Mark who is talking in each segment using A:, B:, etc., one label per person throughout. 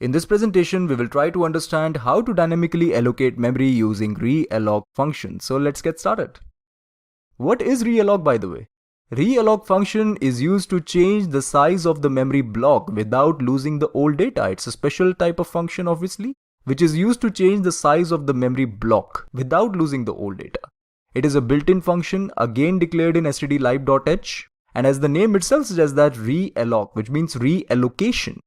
A: In this presentation, we will try to understand how to dynamically allocate memory using realloc function. So let's get started. What is realloc, by the way? Realloc function is used to change the size of the memory block without losing the old data. It's a special type of function, obviously, which is used to change the size of the memory block without losing the old data. It is a built-in function, again declared in stdlib.h, and as the name itself suggests, that realloc, which means reallocation.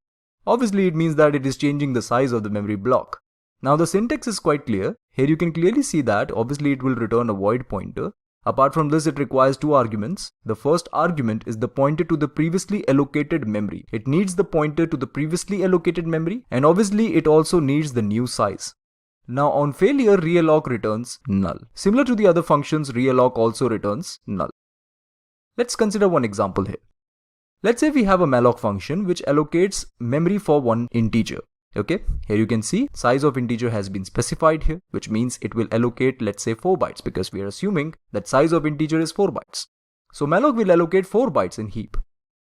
A: Obviously, it means that it is changing the size of the memory block. Now the syntax is quite clear. Here you can clearly see that obviously it will return a void pointer. Apart from this, it requires two arguments. The first argument is the pointer to the previously allocated memory. It needs the pointer to the previously allocated memory, and obviously it also needs the new size. Now on failure, realloc returns null. Similar to the other functions, realloc also returns null. Let's consider one example here. Let's say we have a malloc function which allocates memory for one integer. Okay, here you can see size of integer has been specified here, which means it will allocate, let's say, 4 bytes, because we are assuming that size of integer is 4 bytes. So malloc will allocate 4 bytes in heap.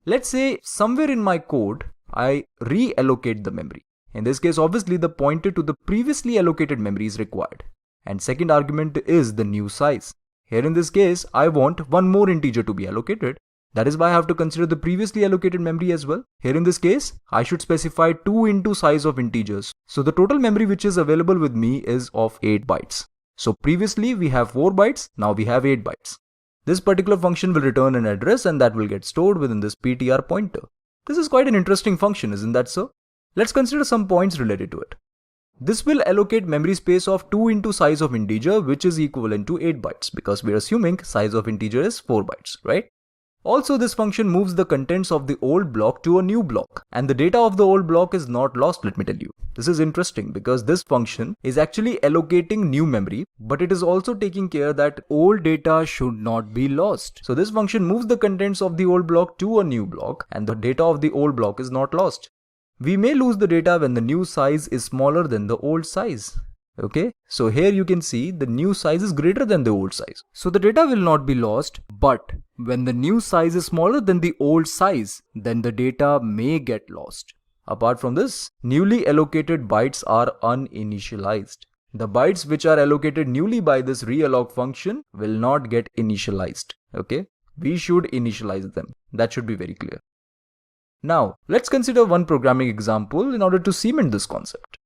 A: Let's say somewhere in my code, I reallocate the memory. In this case, obviously the pointer to the previously allocated memory is required. And second argument is the new size. Here in this case, I want one more integer to be allocated. That is why I have to consider the previously allocated memory as well. Here in this case, I should specify 2 into size of integers. So the total memory which is available with me is of 8 bytes. So previously we have 4 bytes, now we have 8 bytes. This particular function will return an address and that will get stored within this ptr pointer. This is quite an interesting function, isn't that so? Let's consider some points related to it. This will allocate memory space of 2 into size of integer, which is equivalent to 8 bytes, because we are assuming size of integer is 4 bytes, right? Also, this function moves the contents of the old block to a new block, and the data of the old block is not lost, let me tell you. This is interesting because this function is actually allocating new memory, but it is also taking care that old data should not be lost. So this function moves the contents of the old block to a new block, and the data of the old block is not lost. We may lose the data when the new size is smaller than the old size. Okay, so here you can see the new size is greater than the old size. So the data will not be lost, but when the new size is smaller than the old size, then the data may get lost. Apart from this, newly allocated bytes are uninitialized. The bytes which are allocated newly by this realloc function will not get initialized. Okay, we should initialize them. That should be very clear. Now, let's consider one programming example in order to cement this concept.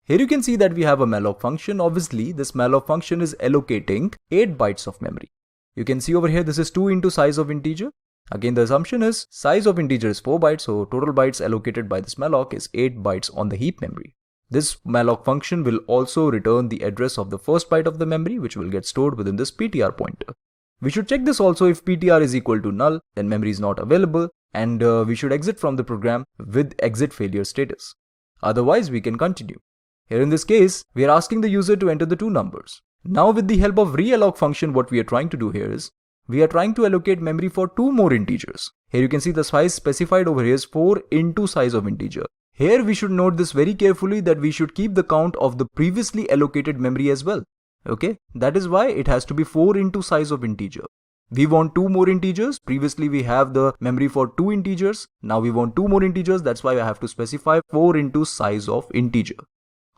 A: Here you can see that we have a malloc function. Obviously, this malloc function is allocating 8 bytes of memory. You can see over here, this is 2 into size of integer. Again, the assumption is size of integer is 4 bytes, so total bytes allocated by this malloc is 8 bytes on the heap memory. This malloc function will also return the address of the first byte of the memory, which will get stored within this ptr pointer. We should check this also. If ptr is equal to null, then memory is not available, and we should exit from the program with exit failure status. Otherwise, we can continue. Here in this case, we are asking the user to enter the two numbers. Now with the help of realloc function, what we are trying to do here is, we are trying to allocate memory for 2 more integers. Here you can see the size specified over here is 4 into size of integer. Here we should note this very carefully, that we should keep the count of the previously allocated memory as well. Okay, that is why it has to be 4 into size of integer. We want 2 more integers. Previously we have the memory for 2 integers. Now we want 2 more integers. That's why I have to specify 4 into size of integer.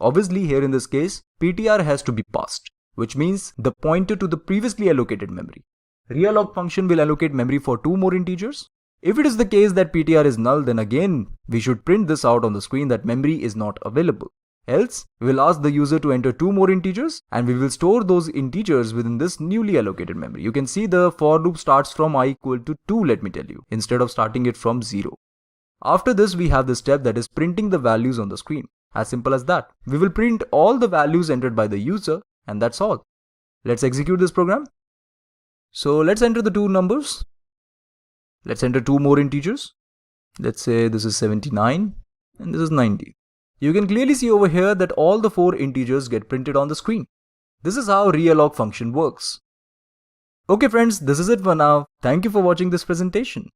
A: Obviously, here in this case, ptr has to be passed, which means the pointer to the previously allocated memory. Realloc function will allocate memory for 2 more integers. If it is the case that ptr is null, then again, we should print this out on the screen that memory is not available. Else, we will ask the user to enter 2 more integers, and we will store those integers within this newly allocated memory. You can see the for loop starts from I equal to 2, let me tell you, instead of starting it from 0. After this, we have the step that is printing the values on the screen. As simple as that. We will print all the values entered by the user, and that's all. Let's execute this program. So let's enter the two numbers. Let's enter 2 more integers. Let's say this is 79 and this is 90. You can clearly see over here that all the 4 integers get printed on the screen. This is how realloc function works. Okay friends, this is it for now. Thank you for watching this presentation.